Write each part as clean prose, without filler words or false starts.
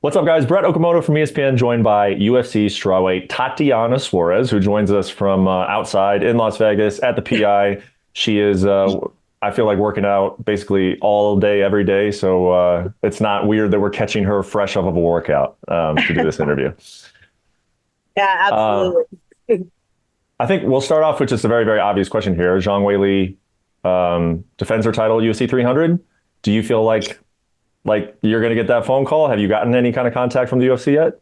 What's up, guys? Brett Okamoto from ESPN, joined by UFC strawweight Tatiana Suarez, who joins us from outside in Las Vegas at the PI. She is, I feel like, working out basically all day, every day. So it's not weird that we're catching her fresh off of a workout to do this interview. Yeah, Uh, absolutely. I think we'll start off with just a very, very obvious question here. Zhang Weili defends her title UFC 300. Do you feel like you're going to get that phone call? Have you gotten any kind of contact from the UFC yet?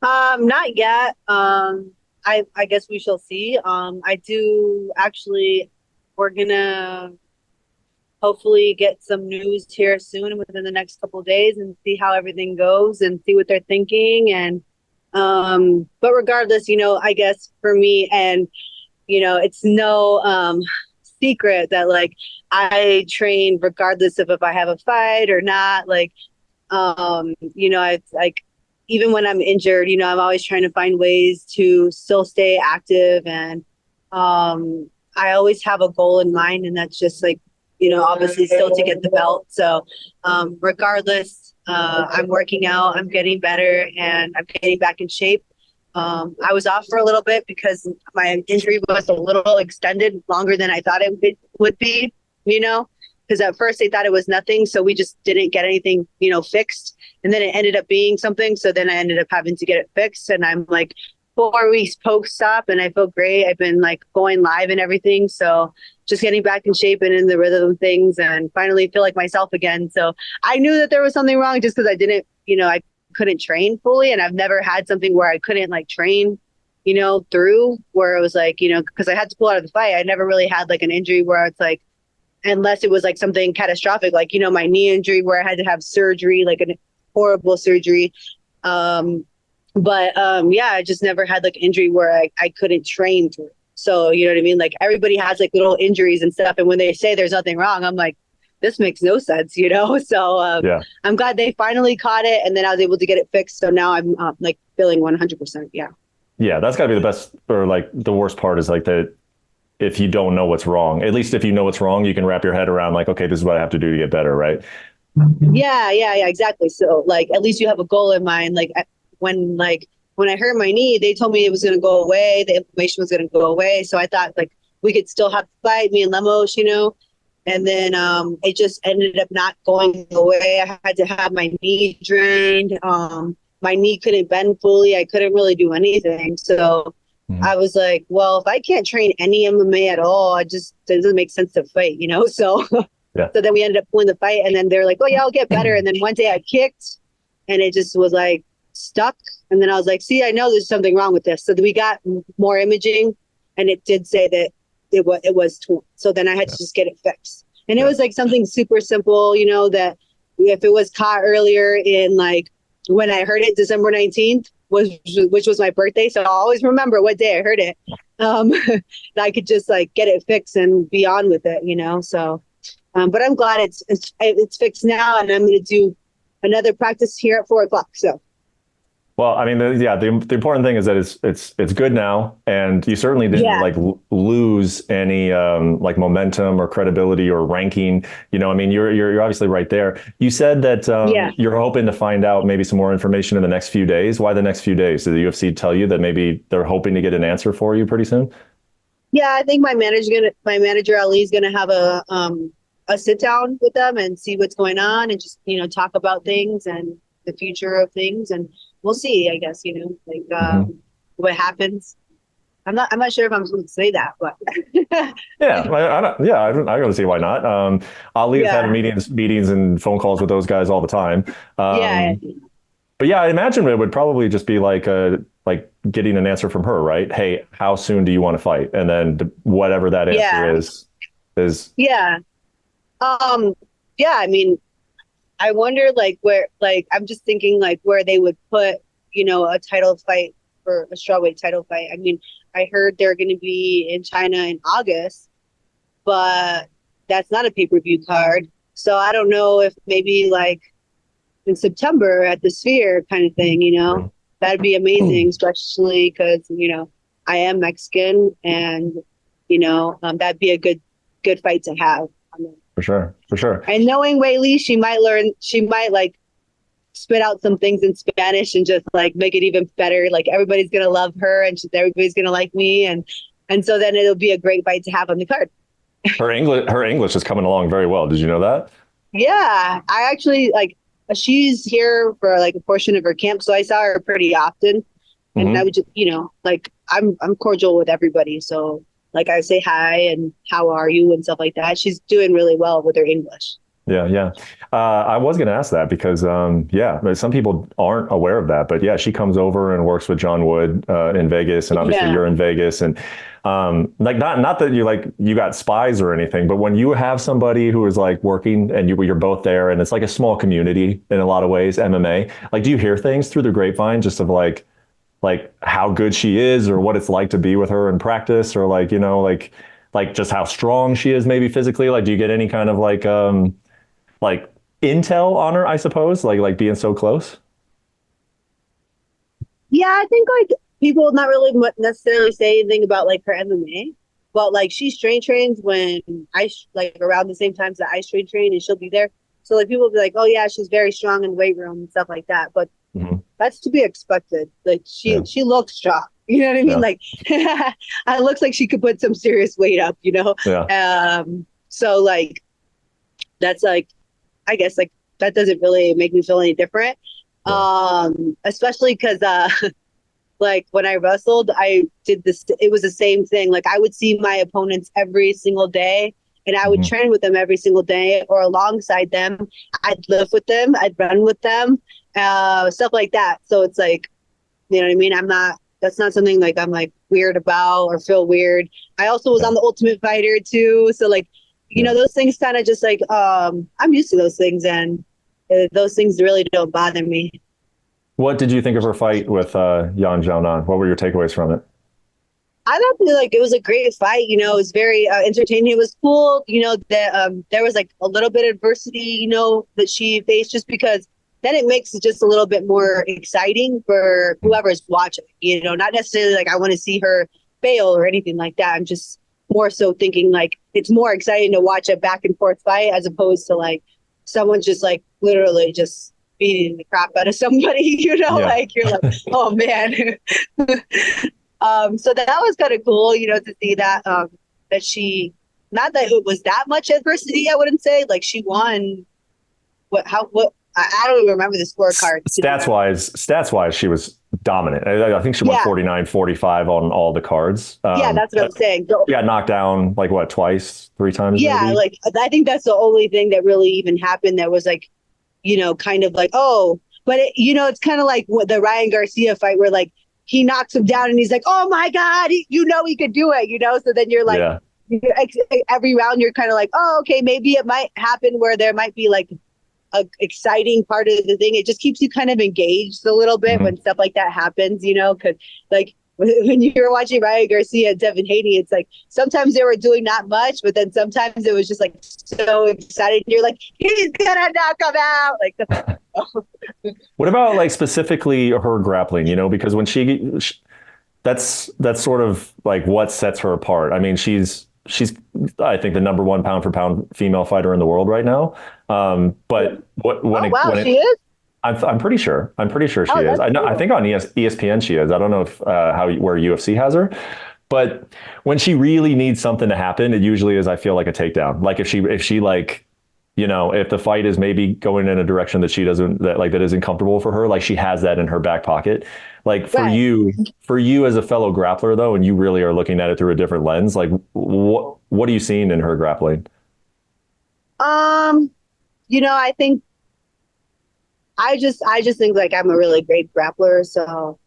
Not yet. I guess we shall see. I do actually. We're gonna hopefully get some news here soon within the next couple of days and see how everything goes and see what they're thinking. And but regardless, I guess for me and it's no secret that like I train regardless of if I have a fight or not. Like it's like even when I'm injured, I'm always trying to find ways to still stay active and I always have a goal in mind, and that's just like, obviously still to get the belt. So regardless, I'm working out, I'm getting better, and I'm getting back in shape. I was off for a little bit because my injury was a little extended, longer than I thought it would be, because at first they thought it was nothing. So we just didn't get anything, fixed. And then it ended up being something. So then I ended up having to get it fixed. And I'm like 4 weeks post-op and I feel great. I've been like going live and everything. So just getting back in shape and in the rhythm of things and finally feel like myself again. So I knew that there was something wrong just because I didn't, I couldn't train fully, and I've never had something where I couldn't like train, through where it was like, because I had to pull out of the fight. I never really had like an injury where it's like, unless it was like something catastrophic, like, my knee injury where I had to have surgery, like a horrible surgery. Yeah, I just never had like injury where I couldn't train through. So, you know what I mean? Like everybody has like little injuries and stuff. And when they say there's nothing wrong, I'm like, this makes no sense, So Yeah. I'm glad they finally caught it, and then I was able to get it fixed. So now I'm like feeling 100%. Yeah. Yeah, that's got to be the best, or like the worst part is like that if you don't know what's wrong. At least if you know what's wrong, you can wrap your head around like, okay, this is what I have to do to get better, right? Yeah, exactly. So like at least you have a goal in mind. When I hurt my knee, they told me it was going to go away. The inflammation was going to go away. So I thought like we could still have the fight, me and Lemos, And then it just ended up not going away. I had to have my knee drained. My knee couldn't bend fully. I couldn't really do anything. So Mhm. I was like, well, if I can't train any MMA at all, it doesn't make sense to fight, So Yeah. so then we ended up pulling the fight, and then they're like, oh yeah, I'll get better. And then one day I kicked and it just was like stuck. And then I was like, see, I know there's something wrong with this. So we got more imaging, and it did say that it was torn. So then I had to just get it fixed. And it Yeah. was like something super simple, that if it was caught earlier in like when I heard it, December 19th, which was my birthday. So I'll always remember what day I heard it. I could just like get it fixed and be on with it, So but I'm glad it's fixed now, and I'm going to do another practice here at 4 o'clock. So Well, I mean, the important thing is that it's good now, and you certainly didn't yeah, like lose any like momentum or credibility or ranking. I mean, you're obviously right there. You said that yeah, you're hoping to find out maybe some more information in the next few days. Why the next few days? Did the UFC tell you that maybe they're hoping to get an answer for you pretty soon? yeah. I think my manager Ali is gonna have a sit down with them and see what's going on and just talk about things and the future of things, and we'll see. I guess like Hmm. what happens. I'm not sure if I'm supposed to say that, but Yeah, I don't, yeah, I don't see why not. Ali is having yeah, meetings and phone calls with those guys all the time. yeah. But yeah, I imagine it would probably just be like getting an answer from her, right? Hey, how soon do you want to fight? And then whatever that answer Yeah, is yeah. Um, yeah, I mean, I wonder like where, like, I'm just thinking like where they would put, a title fight for a strawweight title fight. I mean, I heard they're going to be in China in August, but that's not a pay-per-view card. So I don't know if maybe like in September at the Sphere kind of thing, that'd be amazing, especially because, I am Mexican, and, that'd be a good fight to have. for sure, for sure. And knowing Weili, she might like spit out some things in Spanish and just like make it even better. Like everybody's gonna love her, and everybody's gonna like me, and so then it'll be a great fight to have on the card. Her English is coming along very well. Did you know that? Yeah, I actually like. She's here for like a portion of her camp, so I saw her pretty often, and I Hmm. would just, like I'm cordial with everybody, so like I say hi and how are you and stuff like that. She's doing really well with her English. Yeah, yeah. I was going to ask that because, yeah, but some people aren't aware of that. But yeah, she comes over and works with John Wood in Vegas, and obviously Yeah. you're in Vegas, and like not that you got spies or anything, but when you have somebody who is like working and you're both there, and it's like a small community in a lot of ways, MMA. Like, do you hear things through the grapevine just of like how good she is, or what it's like to be with her in practice, or like like just how strong she is maybe physically? Like, do you get any kind of like intel on her, I suppose, like being so close? Yeah, I think like people not really necessarily say anything about like her MMA, but like she strength trains when like around the same times that I strength train, and she'll be there. So like people will be like, oh yeah, she's very strong in the weight room and stuff like that. But Hmm. that's to be expected. Like Yeah, she looks strong. You know what I mean? yeah, Like it looks like she could put some serious weight up. yeah, So like that's like I guess like that doesn't really make me feel any different. yeah. Especially because like when I wrestled, I did this. It was the same thing. Like I would see my opponents every single day, and I would Hmm. train with them every single day or alongside them. I'd live with them. I'd run with them, stuff like that. So it's like, you know what I mean? I'm not. That's not something like I'm like weird about or feel weird. I also was Yeah, on the Ultimate Fighter too, so like, yeah. those things kind of just like I'm used to those things, and those things really don't bother me. What did you think of her fight with Yan Xiaonan? What were your takeaways from it? I thought like it was a great fight. It was very entertaining. It was cool. That there was like a little bit of adversity. That she faced, just because then it makes it just a little bit more exciting for whoever's watching. Not necessarily like I want to see her fail or anything like that. I'm just more so thinking like it's more exciting to watch a back and forth fight as opposed to like someone just like literally just beating the crap out of somebody. Yeah. Like you're like, oh man. So that was kind of cool, to see that that she, not that it was that much adversity, I wouldn't say. Like she won. I don't even remember the scorecard. Stats wise, she was dominant. I think she won Yeah, 49-45 on all the cards. yeah, that's what I'm saying. So, She got knocked down like what, twice, three times yeah, maybe? like I think that's the only thing that really even happened that was like, kind of like, oh, but it's kind of like the Ryan Garcia fight where like he knocks him down and he's like, oh my God, he could do it. So then you're like, Yeah. every round you're kind of like, oh, okay, maybe it might happen where there might be like a exciting part of the thing. It just keeps you kind of engaged a little bit Hmm. when stuff like that happens, because like when you're watching Ryan Garcia and Devin Haney, it's like sometimes they were doing not much, but then sometimes it was just like so excited. You're like, he's gonna knock him out. Like, What about like specifically her grappling? Because when that's sort of like what sets her apart. I mean, she's I think the number one pound for pound female fighter in the world right now. But when oh it wow, when she it is. I'm pretty sure. I'm pretty sure she Oh, is. that's I know. I cool. think on ESPN she is. I don't know if where UFC has her, but when she really needs something to happen, it usually is. I feel like a takedown. Like if she like, if the fight is maybe going in a direction that she doesn't that isn't comfortable for her, like she has that in her back pocket. Like Right. for you as a fellow grappler though, and you really are looking at it through a different lens. Like what are you seeing in her grappling? Um, I think I just think like I'm a really great grappler. So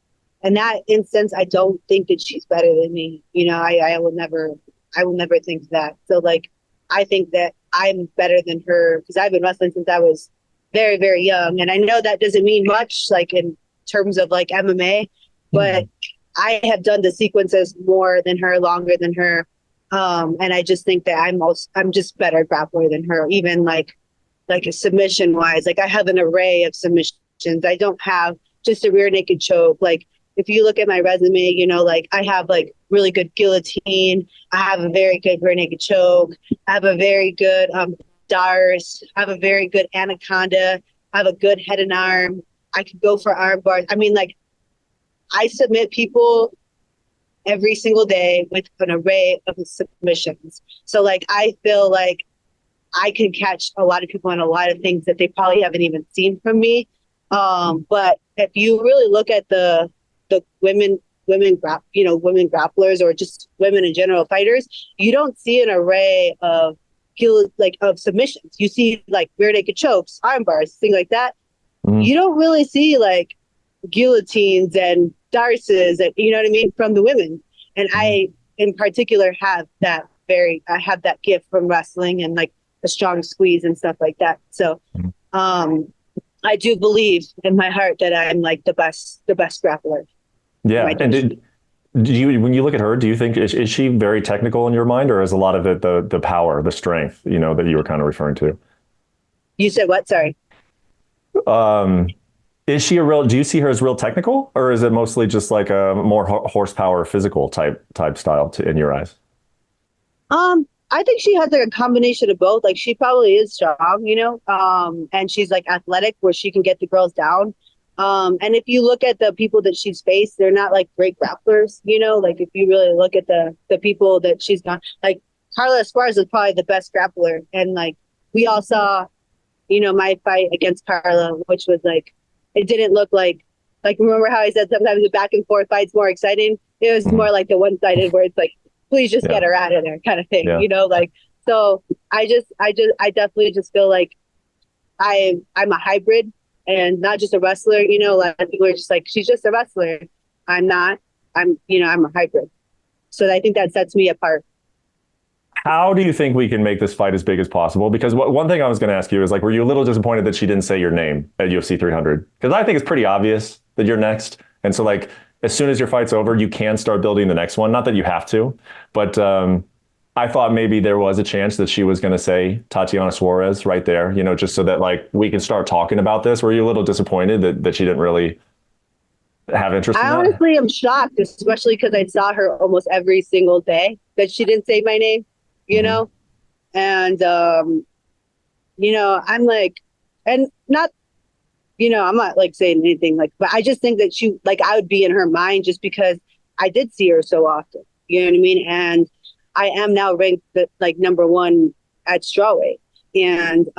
in that instance, I don't think that she's better than me. I will never think that. So like I think that I'm better than her because I've been wrestling since I was very, very young. And I know that doesn't mean much like in terms of like MMA, but I have done the sequences more than her, longer than her. And I just think that I'm just better grappler than her, even like a submission wise. Like I have an array of submissions. I don't have just a rear naked choke. Like if you look at my resume, like I have like really good guillotine. I have a very good rear naked choke. I have a very good Dars. I have a very good anaconda. I have a good head and arm. I could go for arm bars. I mean, like, I submit people every single day with an array of submissions. So like, I feel like I can catch a lot of people on a lot of things that they probably haven't even seen from me. But if you really look at the women grapplers, or just women in general, fighters, you don't see an array of of submissions. You see like rear naked chokes, arm bars, things like that. You don't really see like guillotines and darces, and you know what I mean, from the women. And I in particular have that gift from wrestling and like a strong squeeze and stuff like that. So I do believe in my heart that I'm like the best grappler. Yeah. And do you, when you look at her, do you think, is she very technical in your mind, or is a lot of it the power, the strength, you know, that you were kind of referring to? You said what? Sorry. Is she do you see her as real technical, or is it mostly just like a more horsepower physical type style in your eyes? I think she has like a combination of both. Like, she probably is strong, you know, and she's like athletic where she can get the girls down. And if you look at the people that she's faced, they're not like great grapplers, you know, like if you really look at the people that she's gone, like Carla Suarez is probably the best grappler. And like, we all saw, you know, my fight against Carla, which was like, it didn't look like, remember how I said sometimes the back and forth fight's more exciting? It was more like the one-sided where it's like, please just get her out of there kind of thing, you know, like, so I definitely just feel like I'm a hybrid and not just a wrestler, you know, like people are just like, she's just a wrestler. I'm not, I'm a hybrid. So I think that sets me apart. How do you think we can make this fight as big as possible? Because one thing I was going to ask you is, like, were you a little disappointed that she didn't say your name at UFC 300? Because I think it's pretty obvious that you're next. And so, like, as soon as your fight's over, you can start building the next one. Not that you have to, but I thought maybe there was a chance that she was going to say Tatiana Suarez right there, you know, just so that like we can start talking about this. Were you a little disappointed that she didn't really have interest in that? I honestly am shocked, especially because I saw her almost every single day, that she didn't say my name, you know? And, you know, I'm like, and not, you know, I'm not like saying anything like, but I just think that she, like, I would be in her mind just because I did see her so often, you know what I mean? And I am now ranked like #1 at strawweight. And,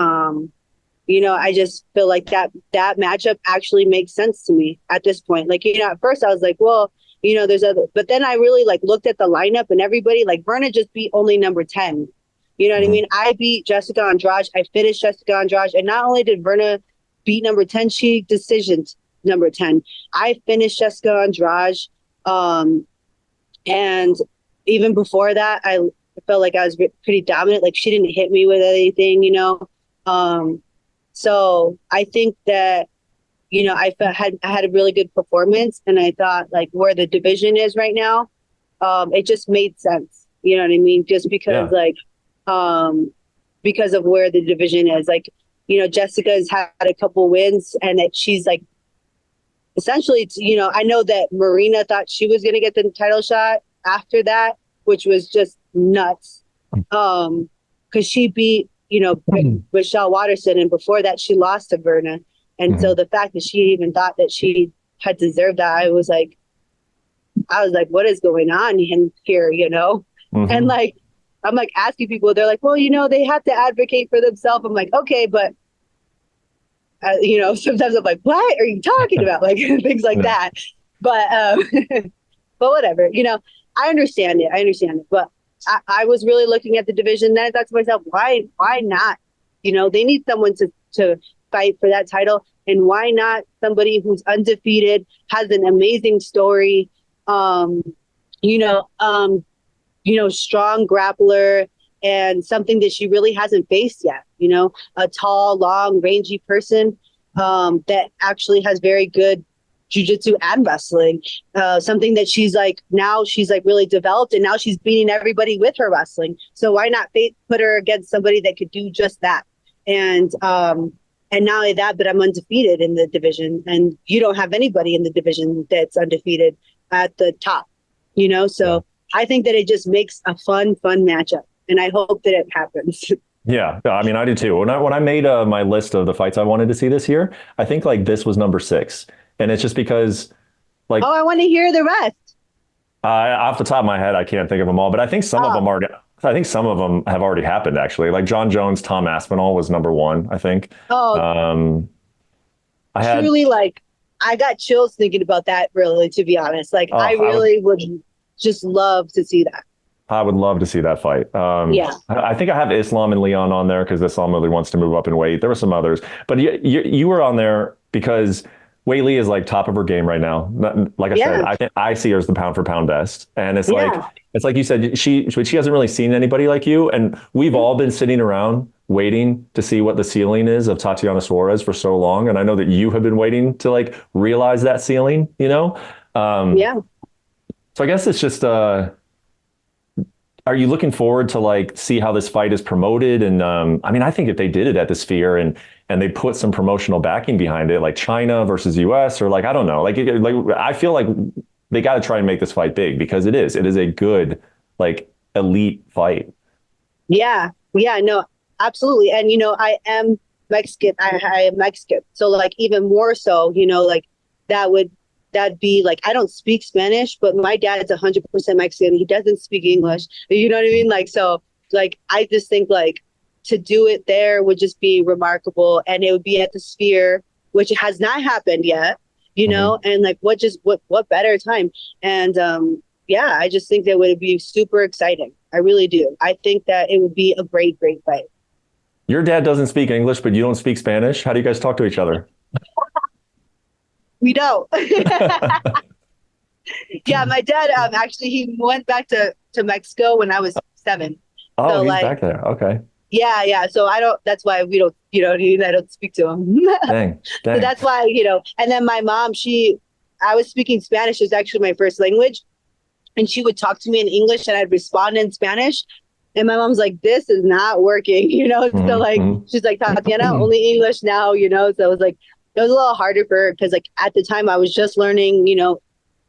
you know, I just feel like that matchup actually makes sense to me at this point. Like, you know, at first I was like, well, you know, there's other, but then I really like looked at the lineup and everybody, like Verna just beat only #10. You know what I mean? I beat Jessica Andrade. I finished Jessica Andrade. And not only did Verna beat #10, she decisioned #10. I finished Jessica Andrade. And even before that, I felt like I was pretty dominant. Like, she didn't hit me with anything, you know? So I think that, you know, I had a really good performance, and I thought like where the division is right now, it just made sense. You know what I mean? Just because because of where the division is, like, you know, Jessica's had a couple wins, and that she's like, essentially, you know, I know that Marina thought she was going to get the title shot after that, which was just nuts. Cause she beat, you know, Michelle Waterson, and before that she lost to Verna. And so the fact that she even thought that she had deserved that, I was like, what is going on in here, you know? And like, I'm like asking people, they're like, well, you know, they have to advocate for themselves. I'm like, okay, but you know, sometimes I'm like, what are you talking about? Like things like that. But but whatever, you know, I understand it. But I was really looking at the division. Then I thought to myself, why not? You know, they need someone to fight for that title. And why not somebody who's undefeated, has an amazing story, you know, strong grappler, and something that she really hasn't faced yet, you know, a tall, long, rangy person that actually has very good jiu-jitsu and wrestling, something that she's like really developed, and now she's beating everybody with her wrestling. So why not put her against somebody that could do just that? And not only that, but I'm undefeated in the division, and you don't have anybody in the division that's undefeated at the top, you know? So I think that it just makes a fun matchup, and I hope that it happens. Yeah, I mean, I do too. When I made my list of the fights I wanted to see this year, I think like this was number six, and it's just because Oh, like I want to hear the rest. off the top of my head, I can't think of them all, but I think some of them Oh, already. I think some of them have already happened actually. Like John Jones, Tom Aspinall was number one, I think. oh, Um, I had. truly, like, I got chills thinking about that, really, to be honest. Like, Oh, I really would just love to see that. I would love to see that fight. Yeah. I think I have Islam and Leon on there because Islam really wants to move up in weight. There were some others, but you were on there because Weili is like top of her game right now. Like I said, Yeah. I see her as the pound for pound best, and Yeah. it's like you said, she hasn't really seen anybody like you, and we've all been sitting around waiting to see what the ceiling is of Tatiana Suarez for so long, and I know that you have been waiting to like realize that ceiling. Yeah. So I guess it's just are you looking forward to like see how this fight is promoted? And I mean, I think if they did it at the Sphere and they put some promotional backing behind it, like China versus US, or like I don't know, like I feel like they got to try and make this fight big because it is a good like elite fight. Yeah. Yeah. No, absolutely. And, I am Mexican. I am Mexican. So, like, even more so, like, that would, that'd be like, I don't speak Spanish, but my dad's 100% Mexican. He doesn't speak English. You know what I mean? Like, so, like, I just think, like, to do it there would just be remarkable. And it would be at the Sphere, which has not happened yet, Mhm. and like, what better time? And, yeah, I just think that would be super exciting. I really do. I think that it would be a great, great fight. Your dad doesn't speak English, but you don't speak Spanish. How do you guys talk to each other? We don't. Yeah, my dad actually he went back to Mexico when I was 7. Oh, So, he's like, back there. Okay. yeah, yeah. So I don't. That's why we don't. I don't speak to him. Dang, So dang. that's why. And then my mom, I was speaking Spanish. It was actually my first language, and she would talk to me in English, and I'd respond in Spanish. And my mom's like, "This is not working," So, Hmm. like, she's like, "Tatiana, only English now," So it was like it was a little harder for her because, like, at the time I was just learning,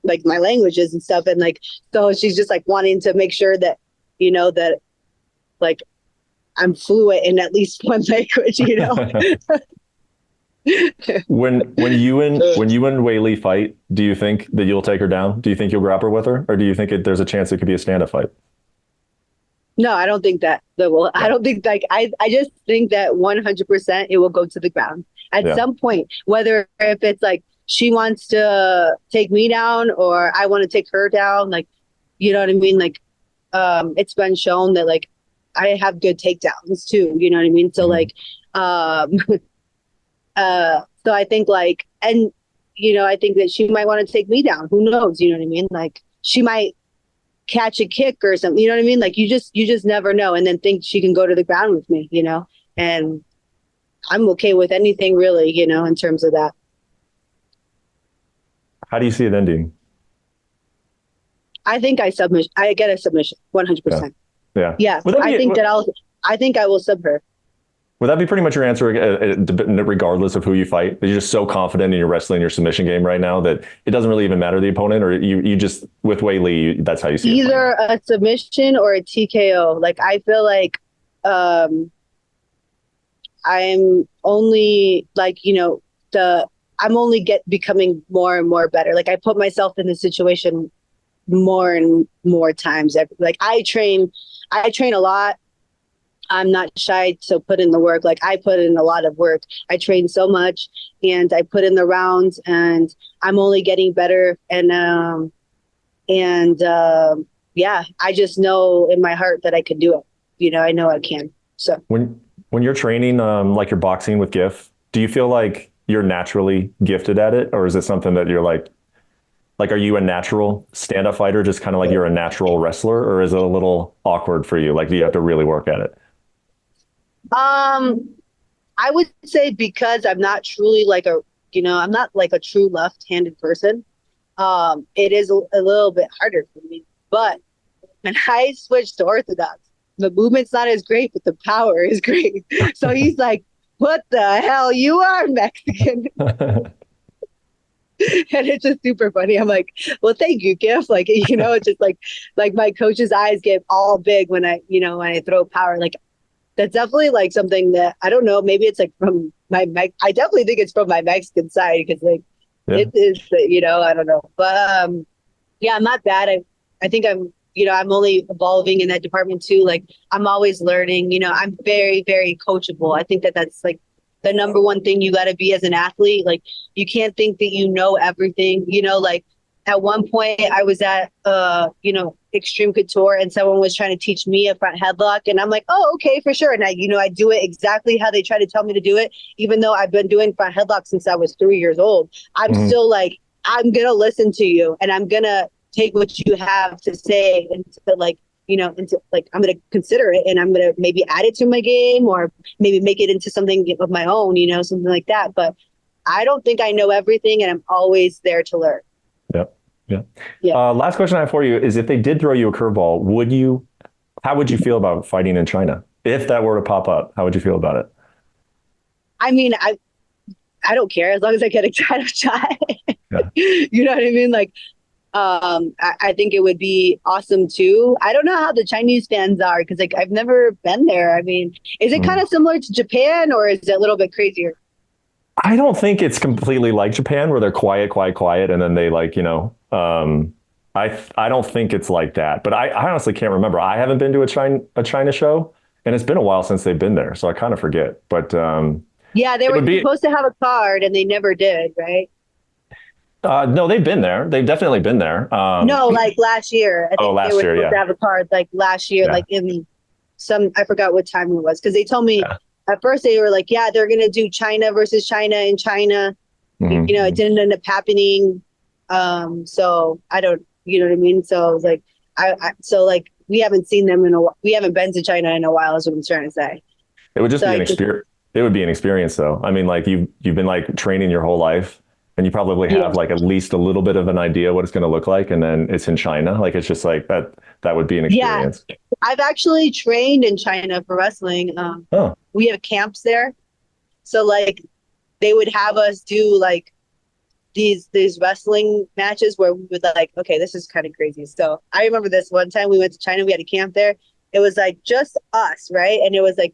like, my languages and stuff, and like, so she's just like wanting to make sure that that, like, I'm fluent in at least one language. When you and Weili fight, do you think that you'll take her down? Do you think you'll grapple with her, or do you think there's a chance it could be a stand-up fight? No, I don't think that will. I Yeah, don't think, like, I just think that 100% it will go to the ground at yeah. some point, whether if it's like she wants to take me down or I want to take her down, like, you know what I mean? Like, it's been shown that, like, I have good takedowns too, you know what I mean? So, Mhm. like, so I think, like, and I think that she might want to take me down. Who knows? You know what I mean? Like, she might catch a kick or something. You know what I mean? Like, you just never know. And then think she can go to the ground with me. And I'm okay with anything really. In terms of that. How do you see it ending? I think I get a submission, Yeah, 100%. yeah. Yeah, I think that I think I will sub her. Would that be pretty much your answer, regardless of who you fight? You're just so confident in your wrestling, your submission game right now that it doesn't really even matter the opponent, or you just with Weili, that's how you see it playing Either out. a submission or a TKO. Like, I feel like um I'm only, like, the I'm only becoming more and more better. Like, I put myself in the situation more and more times. Like, I train a lot. I'm not shy to put in the work. Like, I put in a lot of work. I train so much and I put in the rounds, and I'm only getting better. And yeah, I just know in my heart that I can do it. I know I can. So, When you're training, like you're boxing with GIF, do you feel like you're naturally gifted at it, or is it something that you're like, are you a natural stand-up fighter, just kind of like you're a natural wrestler, or is it a little awkward for you? Like, do you have to really work at it? um, I would say, because I'm not truly like I'm not like a true left-handed person. It is a little bit harder for me. But when I switched to Orthodox, the movement's not as great, but the power is great. So he's like, "What the hell? You are Mexican." And it's just super funny. I'm like, "Well, thank you, Gift." Like, it's just like my coach's eyes get all big when I throw power. Like, That's definitely like something that I don't know. Maybe it's like from I definitely think it's from my Mexican side because like Yeah. it is, I don't know. But yeah, I'm not bad. I think I'm only evolving in that department too. Like I'm always learning. I'm very, very coachable. I think that that's like the number one thing you got to be as an athlete. Like you can't think that you know everything. Like at one point I was at Extreme Couture and someone was trying to teach me a front headlock and I'm like, oh, okay, for sure. And I do it exactly how they try to tell me to do it, even though I've been doing front headlock since I was 3 years old. I'm Mhm. still like, I'm gonna listen to you and I'm gonna take what you have to say and I'm gonna consider it and I'm gonna maybe add it to my game or maybe make it into something of my own, something like that. But I don't think I know everything and I'm always there to learn. Yep. Yeah. Yeah. Last question I have for you is if they did throw you a curveball, how would you feel about fighting in China? If that were to pop up, how would you feel about it? I mean, I don't care as long as I get a title shot. Yeah. You know what I mean? Like, I think it would be awesome too. I don't know how the Chinese fans are because like I've never been there. I mean, is it kind of similar to Japan or is it a little bit crazier? I don't think it's completely like Japan where they're quiet, quiet, quiet, and then they I don't think it's like that. But I honestly can't remember. I haven't been to a China show, and it's been a while since they've been there, so I kind of forget. But Yeah, they it were would be supposed to have a card and they never did, right? no, they've been there. They've definitely been there. No, like last year. I Oh, think they last were year, supposed yeah, to have a card like last year, yeah, like in I forgot what time it was because they told me yeah. at first they were like, yeah, they're gonna do China versus China in China. It Mhm. didn't end up happening. So I don't, you know what I mean? So I was like, so like we haven't seen them we haven't been to China in a while, is what I'm trying to say. It would just So be I an just, experience. It would be an experience, though. I mean, like you've been like training your whole life, and you probably yeah, have like at least a little bit of an idea what it's going to look like, and then it's in China. Like it's just like that. That would be an yeah. experience. I've actually trained in China for wrestling. Oh, We have camps there. So like they would have us do like these wrestling matches where we would like, okay, this is kind of crazy. So I remember this one time we went to China, we had a camp there. It was like just us, right? And it was like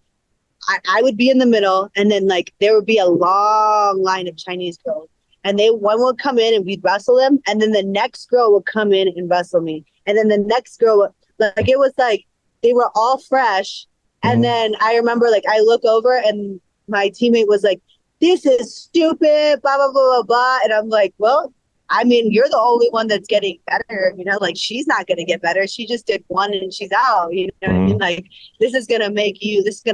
I would be in the middle, and then like there would be a long line of Chinese girls, and one would come in and we'd wrestle them, and then the next girl would come in and wrestle me, and then the next girl like it was like they were all fresh, and mhm. then I remember like I look over and my teammate was like, "This is stupid," blah blah blah blah blah, and I'm like, well. I mean, you're the only one that's getting better, like she's not going to get better. She just did one and she's out, you know what I mean? Mhm. Like, this is going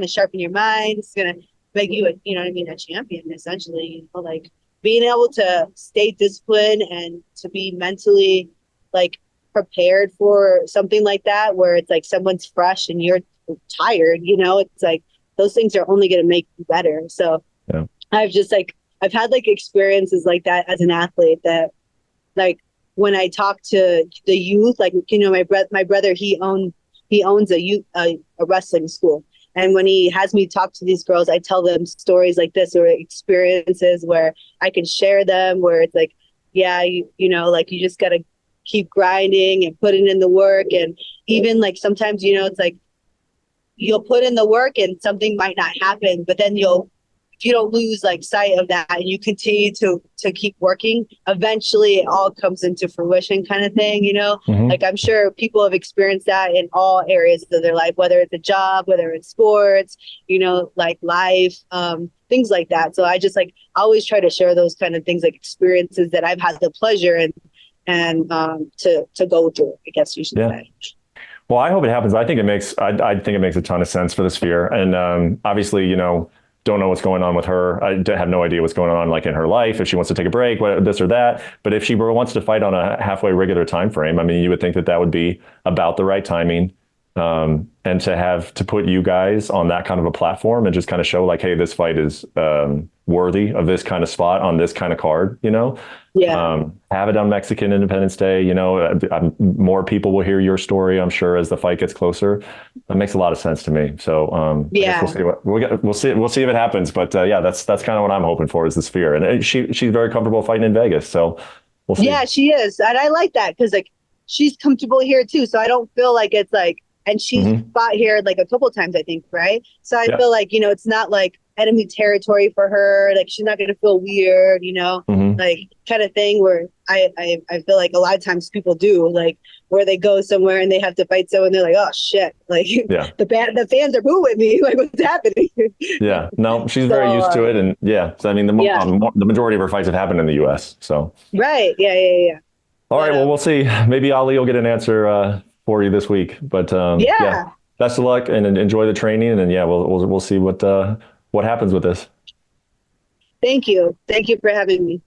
to sharpen your mind. It's going to make you, a champion, essentially, like being able to stay disciplined and to be mentally like prepared for something like that, where it's like someone's fresh and you're tired, it's like those things are only going to make you better. So Yeah. I've had like experiences like that as an athlete that like when I talk to the youth, like my brother, he owns a wrestling school, and when he has me talk to these girls, I tell them stories like this or experiences where I can share them. Where it's like, yeah, like you just gotta keep grinding and putting in the work, and even like sometimes it's like you'll put in the work and something might not happen, but then if you don't lose like sight of that and you continue to keep working, eventually it all comes into fruition kind of thing, Mhm. like I'm sure people have experienced that in all areas of their life, whether it's a job, whether it's sports, like life, things like that. So I just like always try to share those kind of things, like experiences that I've had the pleasure and to go through, I guess you should Yeah. say. Well, I hope it happens. I think it makes a ton of sense for the sphere. And obviously, don't know what's going on with her. I have no idea what's going on like in her life, if she wants to take a break, this or that. But if she wants to fight on a halfway regular time frame, I mean, you would think that would be about the right timing. And to put you guys on that kind of a platform and just kind of show like, hey, this fight is worthy of this kind of spot on this kind of card, Yeah. have it on Mexican Independence Day, more people will hear your story, I'm sure, as the fight gets closer. That makes a lot of sense to me. So I guess Yeah. we'll see if it happens. But yeah, that's kind of what I'm hoping for is the sphere. And she's very comfortable fighting in Vegas. So we'll see. Yeah, she is. And I like that because like she's comfortable here too. So I don't feel like it's like and she's fought here like a couple times, I think, right? So I feel like, you know, it's not like enemy territory for her. Like she's not gonna feel weird, you know, like kind of thing where I feel like a lot of times people do, like where they go somewhere and they have to fight someone, they're like, oh shit, like the fans are booing me, like what's happening? Yeah, no, she's very used to it, and so I mean, the majority of her fights have happened in the U.S. So right, yeah. All right, well, we'll see. Maybe Ali will get an answer for you this week. But yeah, best of luck and enjoy the training, and yeah, we'll see what happens with this. Thank you for having me.